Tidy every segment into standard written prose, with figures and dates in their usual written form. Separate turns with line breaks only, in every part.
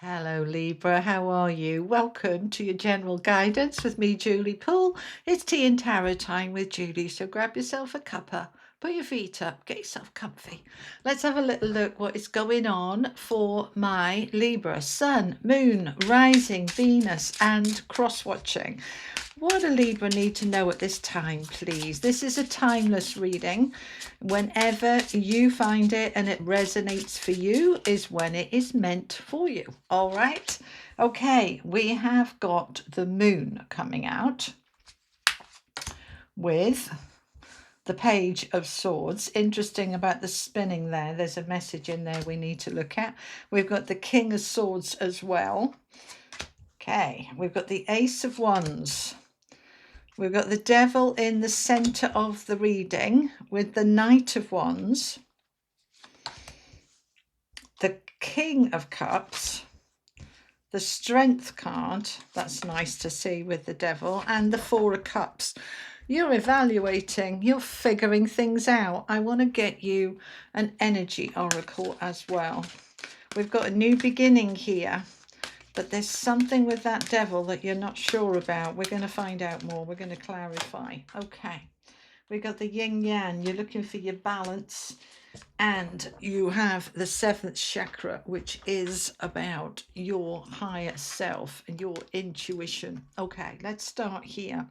Hello Libra, how are you? Welcome to your general guidance with me, Julie Poole. It's tea and tarot time with Julie, so grab yourself a cuppa, put your feet up, get yourself comfy. Let's have a little look what is going on for my Libra Sun, Moon, Rising, Venus and cross-watching. What do Libra need to know at this time, please? This is a timeless reading. Whenever you find it and it resonates for you is when it is meant for you. All right. Okay, we have got the moon coming out with the Page of Swords. Interesting about the spinning there. There's a message in there we need to look at. We've got the King of Swords as well. Okay, we've got the Ace of Wands. We've got the Devil in the center of the reading with the Knight of Wands, the King of Cups, the Strength card, that's nice to see with the Devil, and the Four of Cups. You're evaluating, you're figuring things out. I want to get you an energy oracle as well. We've got a new beginning here. But there's something with that Devil that you're not sure about. We're going to find out more. We're going to clarify. Okay. We've got the yin yang. You're looking for your balance. And you have the seventh chakra, which is about your higher self and your intuition. Okay, let's start here.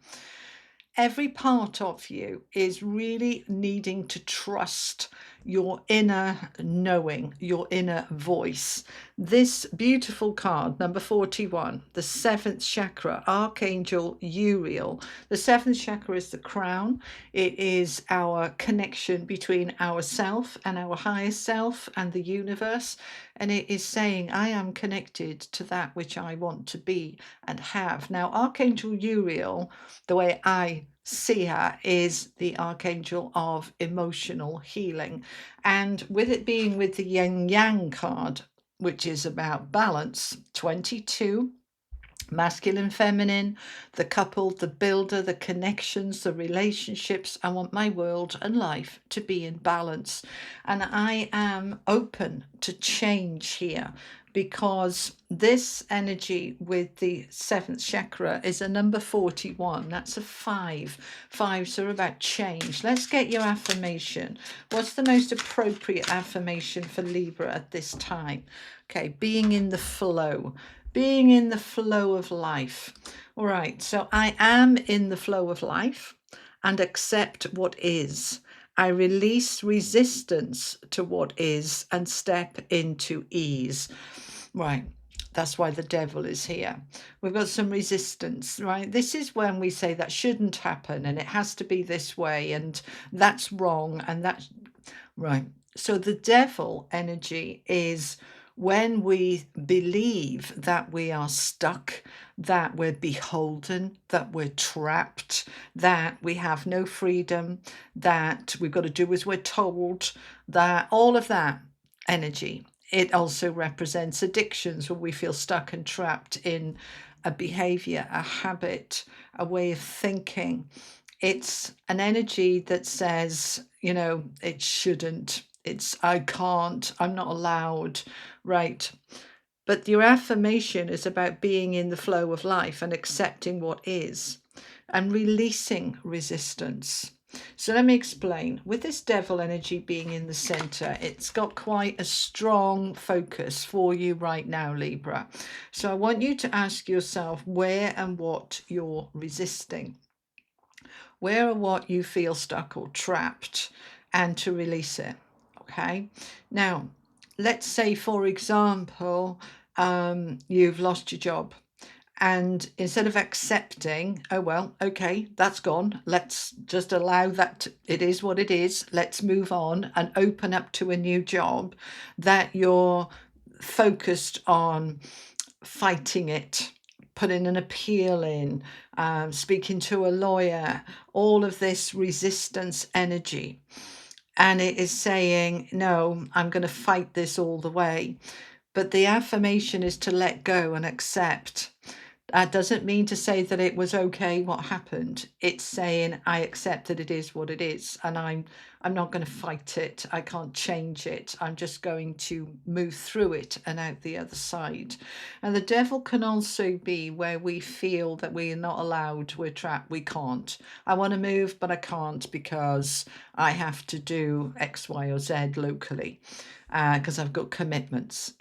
Every part of you is really needing to trust your inner knowing, your inner voice. This beautiful card, number 41, the seventh chakra, Archangel Uriel. The seventh chakra is the crown. It is our connection between ourself and our higher self and the universe. And it is saying, I am connected to that which I want to be and have. Now, Archangel Uriel, the way I see her, is the archangel of emotional healing. And with it being with the yin yang card, which is about balance, 22, masculine, feminine, the couple, the builder, the connections, the relationships. I want my world and life to be in balance. And I am open to change here, because this energy with the seventh chakra is a number 41. That's a 5. 5s are about change. Let's get your affirmation. What's the most appropriate affirmation for Libra at this time? Okay, being in the flow. Being in the flow of life. All right, so I am in the flow of life and accept what is. I release resistance to what is and step into ease. Right, that's why the Devil is here. We've got some resistance, right? This is when we say that shouldn't happen and it has to be this way and that's wrong and that's right. So the Devil energy is when we believe that we are stuck, that we're beholden, that we're trapped, that we have no freedom, that we've got to do as we're told, that all of that energy. It also represents addictions, where we feel stuck and trapped in a behavior, a habit, a way of thinking. It's an energy that says, it shouldn't, it's I can't, I'm not allowed, right? But your affirmation is about being in the flow of life and accepting what is and releasing resistance. So let me explain. With this Devil energy being in the center, it's got quite a strong focus for you right now, Libra. So I want you to ask yourself where and what you're resisting. Where or what you feel stuck or trapped, and to release it. Okay. Now, let's say, for example, you've lost your job. And instead of accepting, oh, well, okay, that's gone. Let's just allow that it is what it is. Let's move on and open up to a new job, that you're focused on fighting it, putting an appeal in, speaking to a lawyer, all of this resistance energy. And it is saying, no, I'm going to fight this all the way. But the affirmation is to let go and accept. That doesn't mean to say that it was okay what happened. It's saying, I accept that it is what it is, and I'm I'm not going to fight it. I can't change it. I'm just going to move through it and out the other side. And the devil can also be where we feel that we are not allowed, we're trapped, we can't. I want to move, but I can't because I have to do X, Y, or Z locally. Because I've got commitments,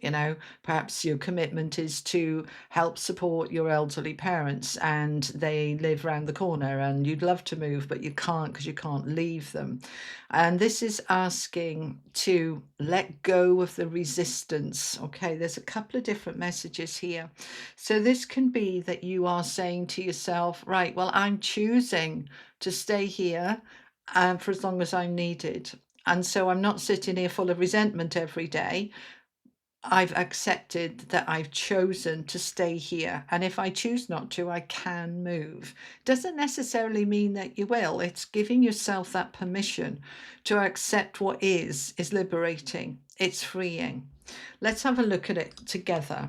perhaps your commitment is to help support your elderly parents and they live round the corner and you'd love to move, but you can't because you can't leave them. And this is asking to let go of the resistance. Okay, there's a couple of different messages here. So this can be that you are saying to yourself, right, well, I'm choosing to stay here for as long as I'm needed. And so I'm not sitting here full of resentment every day. I've accepted that I've chosen to stay here. And if I choose not to, I can move. Doesn't necessarily mean that you will. It's giving yourself that permission to accept what is liberating. It's freeing. Let's have a look at it together.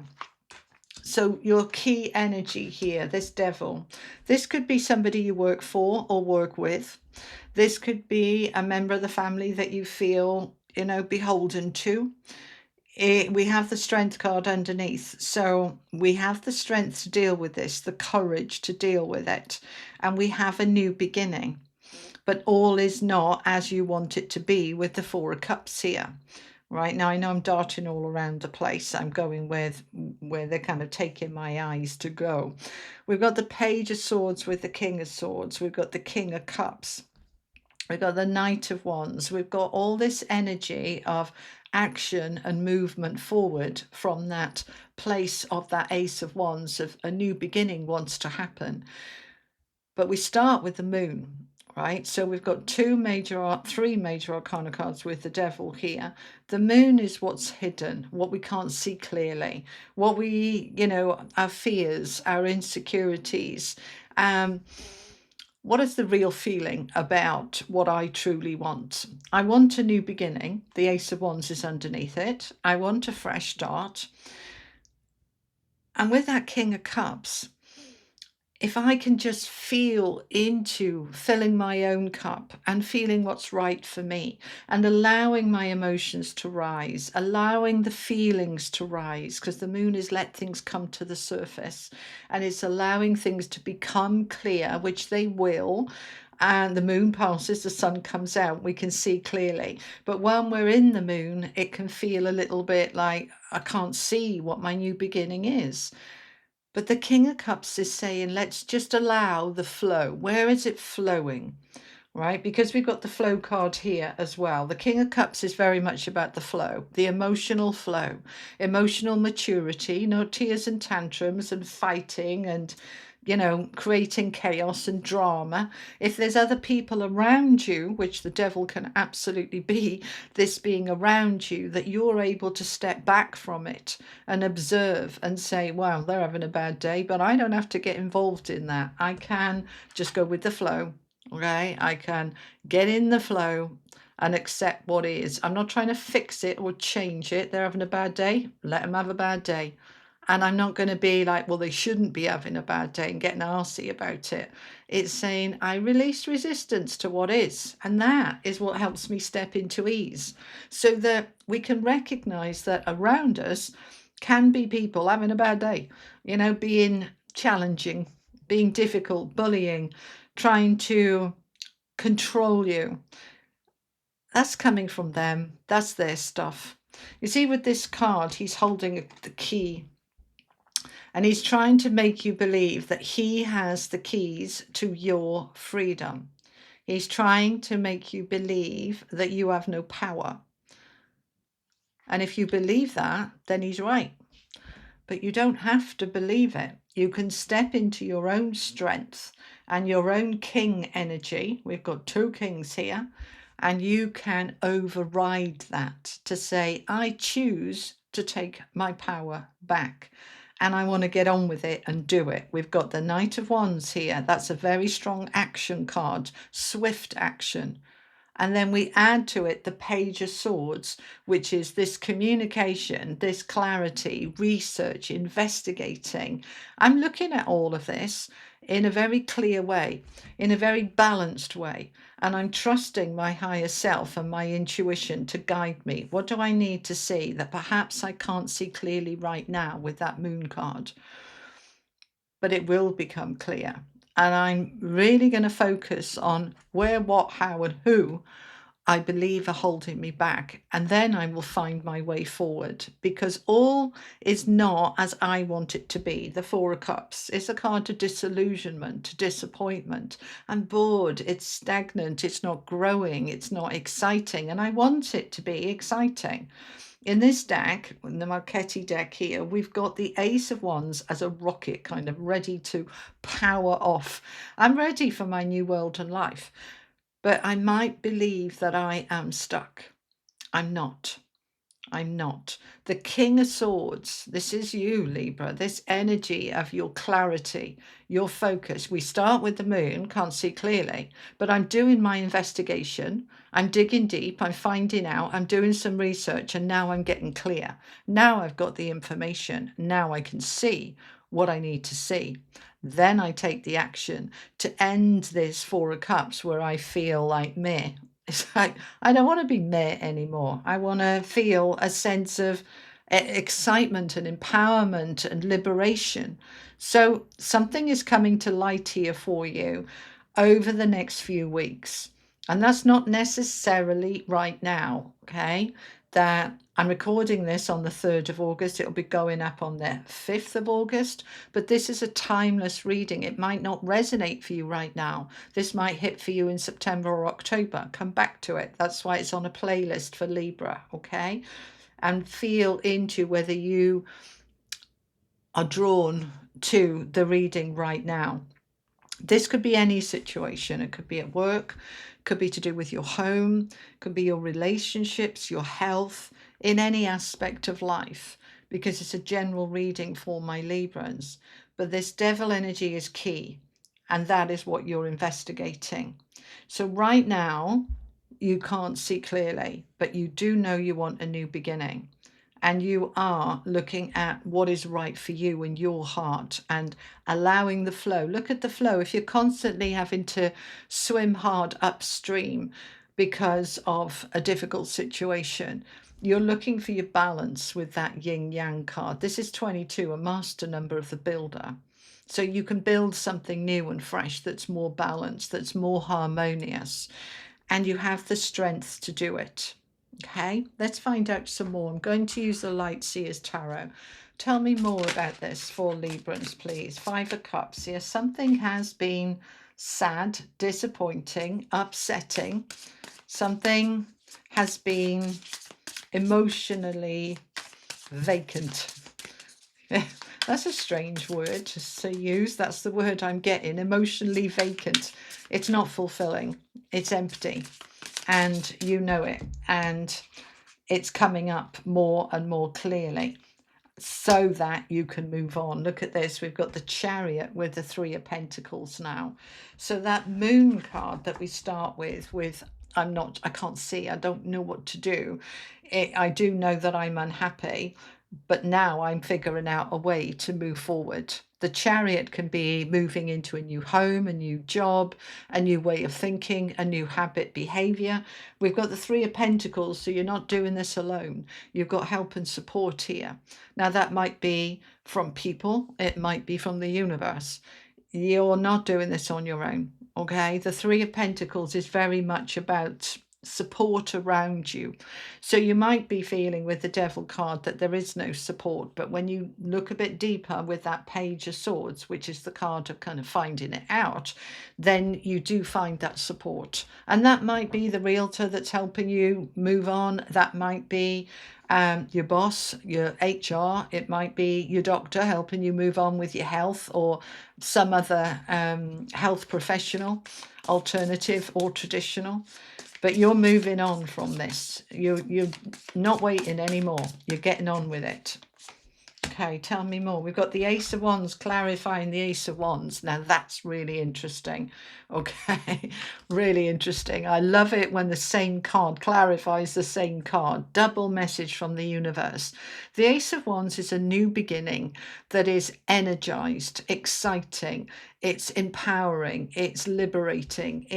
So your key energy here, this devil, this could be somebody you work for or work with. This could be a member of the family that you feel, beholden to. We have the strength card underneath. So we have the strength to deal with this, the courage to deal with it. And we have a new beginning. But all is not as you want it to be with the Four of Cups here. Right now, I know I'm darting all around the place. I'm going where they're kind of taking my eyes to go. We've got the Page of Swords with the King of Swords. We've got the King of Cups. We've got the Knight of Wands. We've got all this energy of action and movement forward from that place of that Ace of Wands, of a new beginning wants to happen. But we start with the Moon. Right, so we've got three major arcana cards with the devil here. The moon is what's hidden, what we can't see clearly, what we, our fears, our insecurities. What is the real feeling about what I truly want? I want a new beginning. The Ace of Wands is underneath it. I want a fresh start. And with that King of Cups, if I can just feel into filling my own cup and feeling what's right for me and allowing my emotions to rise, allowing the feelings to rise, because the moon is let things come to the surface and it's allowing things to become clear, which they will. And the moon passes, the sun comes out, we can see clearly. But when we're in the moon, it can feel a little bit like I can't see what my new beginning is. But the King of Cups is saying, let's just allow the flow. Where is it flowing? Right? Because we've got the flow card here as well. The King of Cups is very much about the flow, the emotional flow, emotional maturity, no tears and tantrums and fighting and, creating chaos and drama. If there's other people around you, which the devil can absolutely be, this being around you, that you're able to step back from it and observe and say, wow, they're having a bad day, but I don't have to get involved in that. I can just go with the flow. Okay, I can get in the flow and accept what is. I'm not trying to fix it or change it. They're having a bad day. Let them have a bad day. And I'm not going to be like, well, they shouldn't be having a bad day and getting arsy about it. It's saying I release resistance to what is. And that is what helps me step into ease. So that we can recognize that around us can be people having a bad day, being challenging, being difficult, bullying, trying to control you. That's coming from them. That's their stuff. You see, with this card, he's holding the key. And he's trying to make you believe that he has the keys to your freedom. He's trying to make you believe that you have no power. And if you believe that, then he's right. But you don't have to believe it. You can step into your own strength and your own king energy. We've got two kings here. And you can override that to say, I choose to take my power back. And I want to get on with it and do it. We've got the Knight of Wands here. That's a very strong action card, swift action. And then we add to it the Page of Swords, which is this communication, this clarity, research, investigating. I'm looking at all of this in a very clear way, in a very balanced way. And I'm trusting my higher self and my intuition to guide me. What do I need to see that perhaps I can't see clearly right now with that moon card? But it will become clear. And I'm really going to focus on where, what, how, and who I believe are holding me back. And then I will find my way forward, because all is not as I want it to be. The Four of Cups is a card of disillusionment, disappointment. I'm bored, it's stagnant, it's not growing, it's not exciting. And I want it to be exciting. In this deck, in the Marchetti deck here, we've got the Ace of Wands as a rocket, kind of ready to power off. I'm ready for my new world and life. But I might believe that I am stuck. I'm not. I'm not. The King of Swords, this is you, Libra, this energy of your clarity, your focus. We start with the moon, can't see clearly, but I'm doing my investigation. I'm digging deep, I'm finding out, I'm doing some research, and now I'm getting clear. Now I've got the information. Now I can see what I need to see. Then I take the action to end this Four of Cups where I feel like meh. It's like, I don't want to be meh anymore. I want to feel a sense of excitement and empowerment and liberation. So something is coming to light here for you over the next few weeks. And that's not necessarily right now, okay? That I'm recording this on the 3rd of August. It'll be going up on the 5th of August. But this is a timeless reading. It might not resonate for you right now. This might hit for you in September or October. Come back to it. That's why it's on a playlist for Libra, okay? And feel into whether you are drawn to the reading right now. This could be any situation. It could be at work, could be to do with your home, could be your relationships, your health, in any aspect of life, because it's a general reading for my Librans. But this devil energy is key, and that is what you're investigating. So right now, you can't see clearly, but you do know you want a new beginning. And you are looking at what is right for you in your heart and allowing the flow. Look at the flow. If you're constantly having to swim hard upstream because of a difficult situation, you're looking for your balance with that yin yang card. This is 22, a master number of the builder. So you can build something new and fresh that's more balanced, that's more harmonious, and you have the strength to do it. Okay, let's find out some more. I'm going to use the Light Seers Tarot. Tell me more about this for Librans, please. 5 of Cups here. Something has been sad, disappointing, upsetting. Something has been emotionally vacant. That's a strange word to use. That's the word I'm getting. Emotionally vacant. It's not fulfilling. It's empty. And you know it, and it's coming up more and more clearly so that you can move on. Look at this. We've got the Chariot with the 3 of Pentacles now. So that moon card that we start with I can't see, I don't know what to do. I do know that I'm unhappy, but now I'm figuring out a way to move forward. The Chariot can be moving into a new home, a new job, a new way of thinking, a new habit, behavior. We've got the 3 of Pentacles, so you're not doing this alone. You've got help and support here. Now, that might be from people. It might be from the universe. You're not doing this on your own, okay? The 3 of Pentacles is very much about support around you. So you might be feeling with the Devil card that there is no support, but when you look a bit deeper with that Page of Swords, which is the card of kind of finding it out, then you do find that support. And that might be the realtor that's helping you move on. That might be your boss, your HR. It might be your doctor helping you move on with your health, or some other health professional, alternative or traditional. But you're moving on from this. You're not waiting anymore. You're getting on with it. Okay, tell me more. We've got the Ace of Wands clarifying the Ace of Wands. Now that's really interesting. Okay, really interesting. I love it when the same card clarifies the same card. Double message from the universe. The Ace of Wands is a new beginning that is energized, exciting, it's empowering, it's liberating,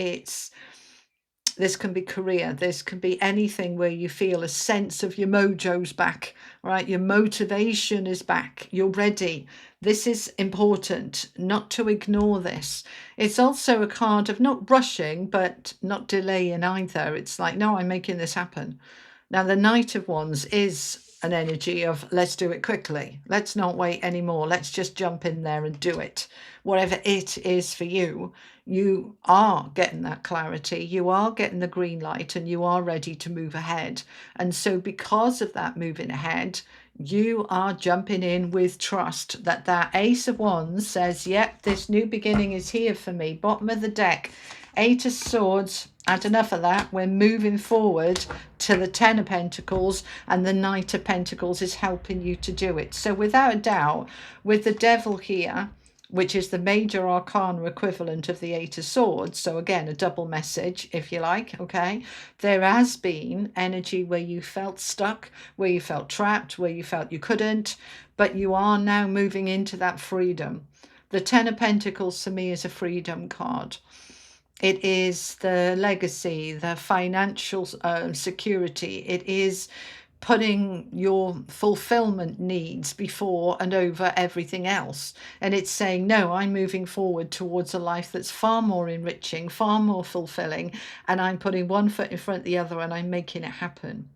this can be career, this can be anything where you feel a sense of your mojo's back, right? Your motivation is back, you're ready. This is important, not to ignore this. It's also a card of not rushing, but not delaying either. It's like, no, I'm making this happen. Now, the Knight of Wands is an energy of let's do it quickly. Let's not wait anymore. Let's just jump in there and do it. Whatever it is for you, you are getting that clarity. You are getting the green light and you are ready to move ahead. And so because of that moving ahead, you are jumping in with trust that that Ace of Wands says, yep, this new beginning is here for me. Bottom of the deck, Eight of Swords. Had enough of that. We're moving forward to the Ten of Pentacles, and the Knight of Pentacles is helping you to do it. So without a doubt, with the Devil here, which is the major arcana equivalent of the Eight of Swords, so again, a double message, if you like, okay? There has been energy where you felt stuck, where you felt trapped, where you felt you couldn't, but you are now moving into that freedom. The Ten of Pentacles to me is a freedom card. It is the legacy, the financial security. It is putting your fulfillment needs before and over everything else. And it's saying, no, I'm moving forward towards a life that's far more enriching, far more fulfilling, and I'm putting one foot in front of the other and I'm making it happen.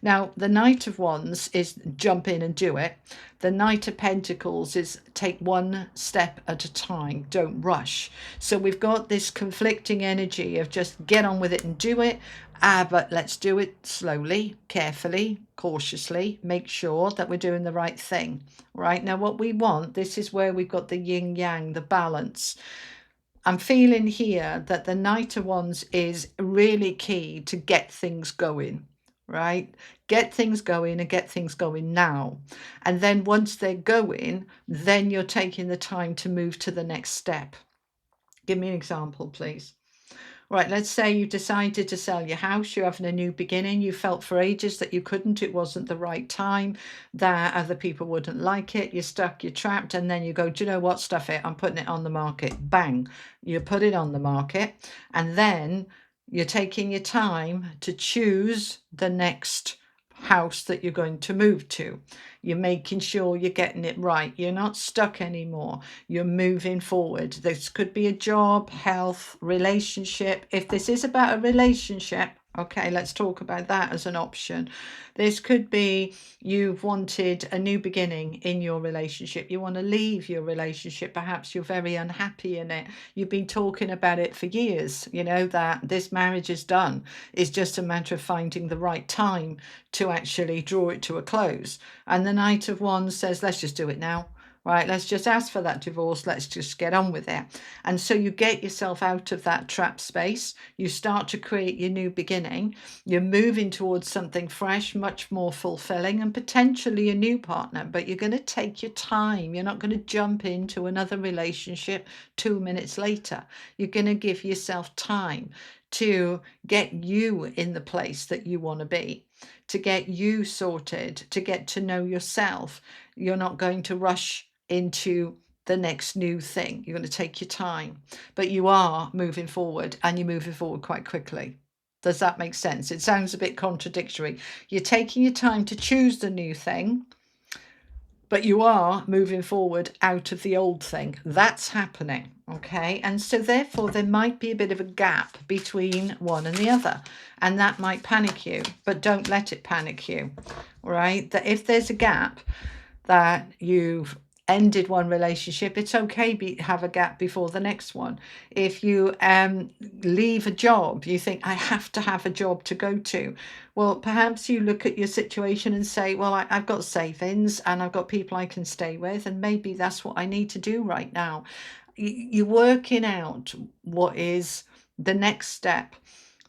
Now, the Knight of Wands is jump in and do it. The Knight of Pentacles is take one step at a time, don't rush. So we've got this conflicting energy of just get on with it and do it. But let's do it slowly, carefully, cautiously, make sure that we're doing the right thing. Right now, what we want, this is where we've got the yin yang, the balance. I'm feeling here that the Knight of Wands is really key to get things going, right? Get things going and get things going now. And then once they're going, then you're taking the time to move to the next step. Give me an example, please. Right, let's say you decided to sell your house, you're having a new beginning, you felt for ages that you couldn't, it wasn't the right time, that other people wouldn't like it, you're stuck, you're trapped, and then you go, do you know what, stuff it, I'm putting it on the market. Bang, you put it on the market, and then you're taking your time to choose the next house that you're going to move to. You're making sure you're getting it right. You're not stuck anymore. You're moving forward. This could be a job, health, relationship. If this is about a relationship, okay, let's talk about that as an option. This could be you've wanted a new beginning in your relationship. You want to leave your relationship. Perhaps you're very unhappy in it. You've been talking about it for years, you know, that this marriage is done. It's just a matter of finding the right time to actually draw it to a close. And the Knight of Wands says, let's just do it now. Right, let's just ask for that divorce. Let's just get on with it. And so you get yourself out of that trap space. You start to create your new beginning. You're moving towards something fresh, much more fulfilling, and potentially a new partner. But you're going to take your time. You're not going to jump into another relationship 2 minutes later. You're going to give yourself time to get you in the place that you want to be, to get you sorted, to get to know yourself. You're not going to rush into the next new thing. You're going to take your time, but you are moving forward, and you're moving forward quite quickly. Does that make sense? It sounds a bit contradictory. You're taking your time to choose the new thing, but you are moving forward out of the old thing. That's happening, okay? And so therefore there might be a bit of a gap between one and the other, and that might panic you, but don't let it panic you, right? That if there's a gap, that you've ended one relationship, it's okay have a gap before the next one. If you leave a job, you think, I have to have a job to go to. Well, perhaps you look at your situation and say, well, I've got savings and I've got people I can stay with, and maybe that's what I need to do right now. You're working out what is the next step,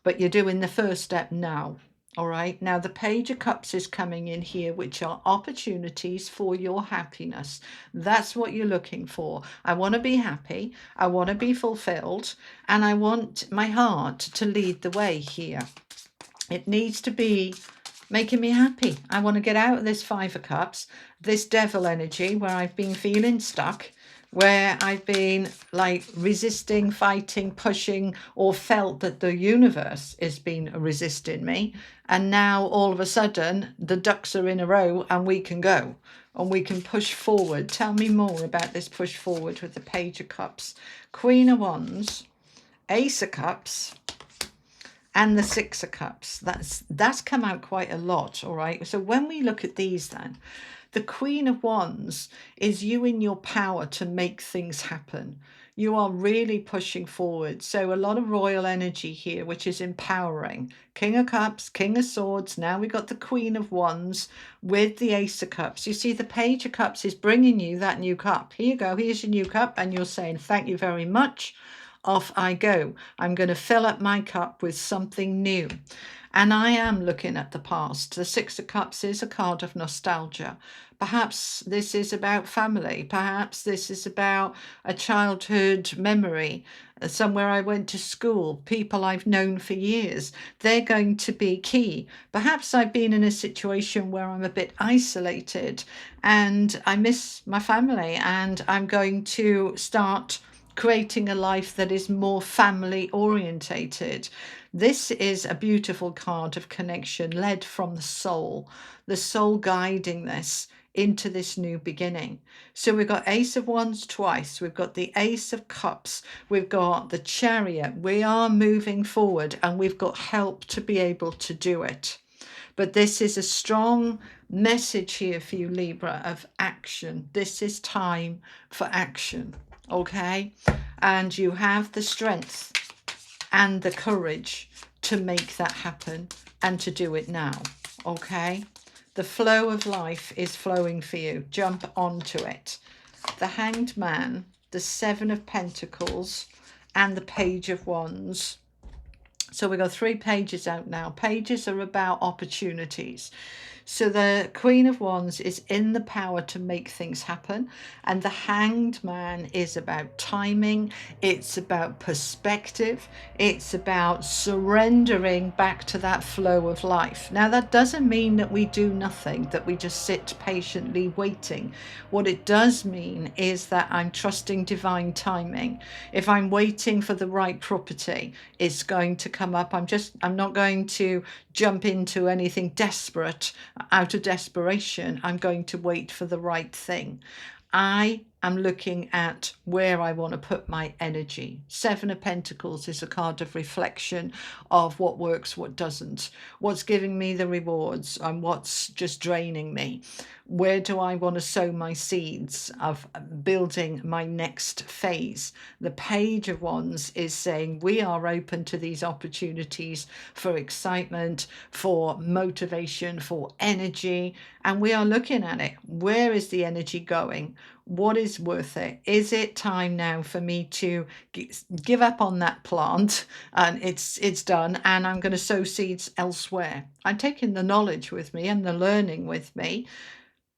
but you're doing the first step now. All right, now the Page of Cups is coming in here, which are opportunities for your happiness. That's what you're looking for. I want to be happy, I want to be fulfilled, and I want my heart to lead the way here. It needs to be making me happy. I want to get out of this Five of Cups, this devil energy where I've been feeling stuck, where I've been like resisting, fighting, pushing, or felt that the universe has been resisting me. And now all of a sudden the ducks are in a row and we can go and we can push forward. Tell me more about this push forward with the Page of Cups, Queen of Wands, Ace of Cups, and the Six of Cups. That's come out quite a lot. All right, so when we look at these, then the Queen of Wands is you in your power to make things happen. You are really pushing forward. So a lot of royal energy here, which is empowering. King of Cups, King of Swords. Now we got the Queen of Wands with the Ace of Cups. You see, the Page of Cups is bringing you that new cup. Here you go. Here's your new cup. And you're saying, thank you very much. Off I go. I'm going to fill up my cup with something new. And I am looking at the past. The Six of Cups is a card of nostalgia. Perhaps this is about family. Perhaps this is about a childhood memory, somewhere I went to school, people I've known for years. They're going to be key. Perhaps I've been in a situation where I'm a bit isolated and I miss my family, and I'm going to start creating a life that is more family orientated. This is a beautiful card of connection led from the soul guiding this into this new beginning. So we've got Ace of Wands twice, we've got the Ace of Cups, we've got the Chariot. We are moving forward and we've got help to be able to do it. But this is a strong message here for you, Libra, of action. This is time for action. Okay, and you have the strength and the courage to make that happen and to do it now. Okay, the flow of life is flowing for you. Jump onto it. The Hanged Man, the Seven of Pentacles, and the Page of Wands. So we've got 3 pages out now. Pages are about opportunities. So the Queen of Wands is in the power to make things happen. And the Hanged Man is about timing. It's about perspective. It's about surrendering back to that flow of life. Now, that doesn't mean that we do nothing, that we just sit patiently waiting. What it does mean is that I'm trusting divine timing. If I'm waiting for the right property, it's going to come up. I'm not going to jump into anything desperate out of desperation. I'm going to wait for the right thing. I am looking at where I want to put my energy. Seven of Pentacles is a card of reflection of what works, what doesn't, what's giving me the rewards and what's just draining me. Where do I want to sow my seeds of building my next phase? The Page of Wands is saying we are open to these opportunities for excitement, for motivation, for energy, and we are looking at it. Where is the energy going? What is worth it? Is it time now for me to give up on that plant and it's done, and I'm going to sow seeds elsewhere? I'm taking the knowledge with me and the learning with me,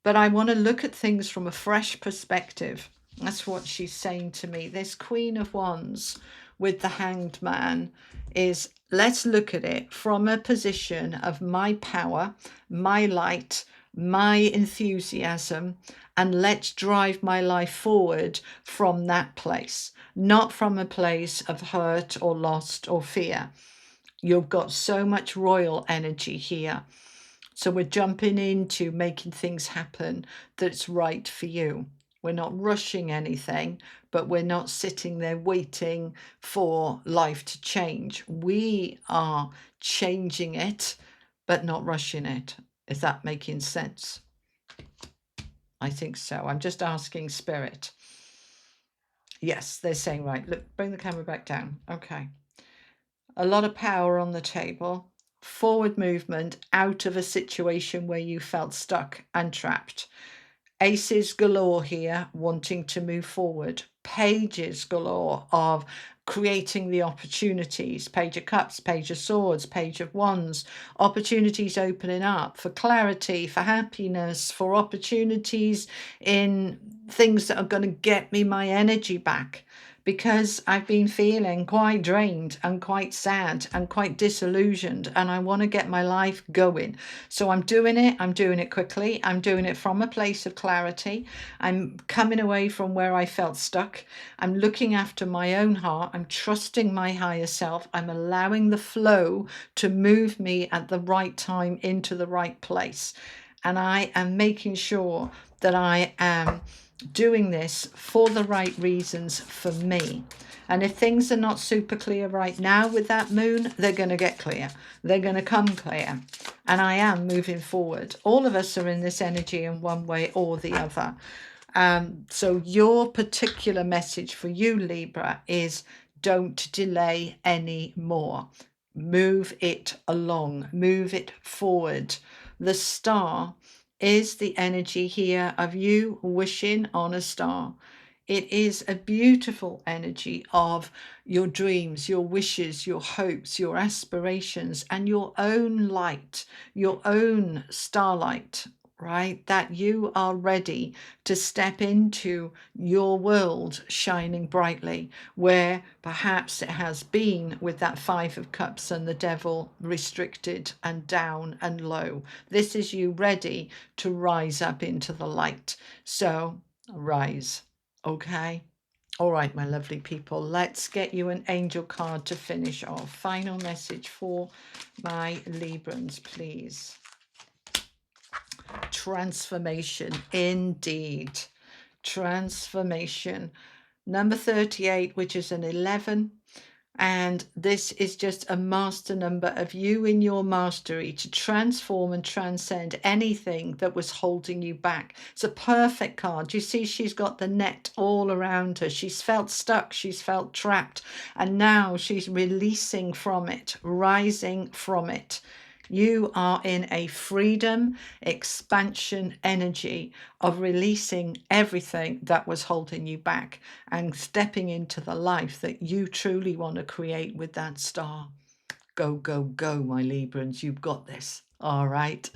but I want to look at things from a fresh perspective. That's what she's saying to me. This Queen of Wands with the Hanged Man is, let's look at it from a position of my power, my light, my enthusiasm, and let's drive my life forward from that place, not from a place of hurt or lost or fear. You've got so much royal energy here. So we're jumping into making things happen that's right for you. We're not rushing anything, but we're not sitting there waiting for life to change. We are changing it, but not rushing it. Is that making sense? I think so. I'm just asking Spirit. Yes, they're saying right. Look, bring the camera back down. Okay. A lot of power on the table. Forward movement out of a situation where you felt stuck and trapped. Aces galore here, wanting to move forward. Pages galore of creating the opportunities. Page of Cups, Page of Swords, Page of Wands. Opportunities opening up for clarity, for happiness, for opportunities in things that are going to get me my energy back, because I've been feeling quite drained and quite sad and quite disillusioned, and I want to get my life going. So I'm doing it quickly. I'm doing it from a place of clarity. I'm coming away from where I felt stuck. I'm looking after my own heart. I'm trusting my higher self. I'm allowing the flow to move me at the right time into the right place. And I am making sure that I am doing this for the right reasons for me. And if things are not super clear right now with that moon, they're going to get clear. They're going to come clear. And I am moving forward. All of us are in this energy in one way or the other. So your particular message for you, Libra, is don't delay anymore. Move it along. Move it forward. The star is the energy here of you wishing on a star. It is a beautiful energy of your dreams, your wishes, your hopes, your aspirations, and your own light, your own starlight, right? That you are ready to step into your world shining brightly, where perhaps it has been with that Five of Cups and the Devil restricted and down and low. This is you ready to rise up into the light. So rise, okay? All right, my lovely people, let's get you an angel card to finish off. Final message for my Librans, please. Transformation, indeed. Transformation. Number 38, which is an 11. And this is just a master number of you in your mastery to transform and transcend anything that was holding you back. It's a perfect card. You see, she's got the net all around her. She's felt stuck. She's felt trapped. And now she's releasing from it, rising from it. You are in a freedom, expansion energy of releasing everything that was holding you back and stepping into the life that you truly want to create with that star. Go, go, go, my Librans. You've got this. All right.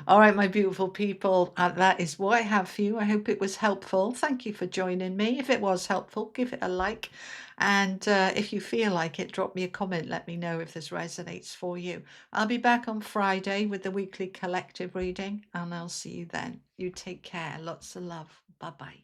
All right, my beautiful people. That is what I have for you. I hope it was helpful. Thank you for joining me. If it was helpful, give it a like. And if you feel like it, drop me a comment. Let me know if this resonates for you. I'll be back on Friday with the weekly collective reading, and I'll see you then. You take care. Lots of love. Bye-bye.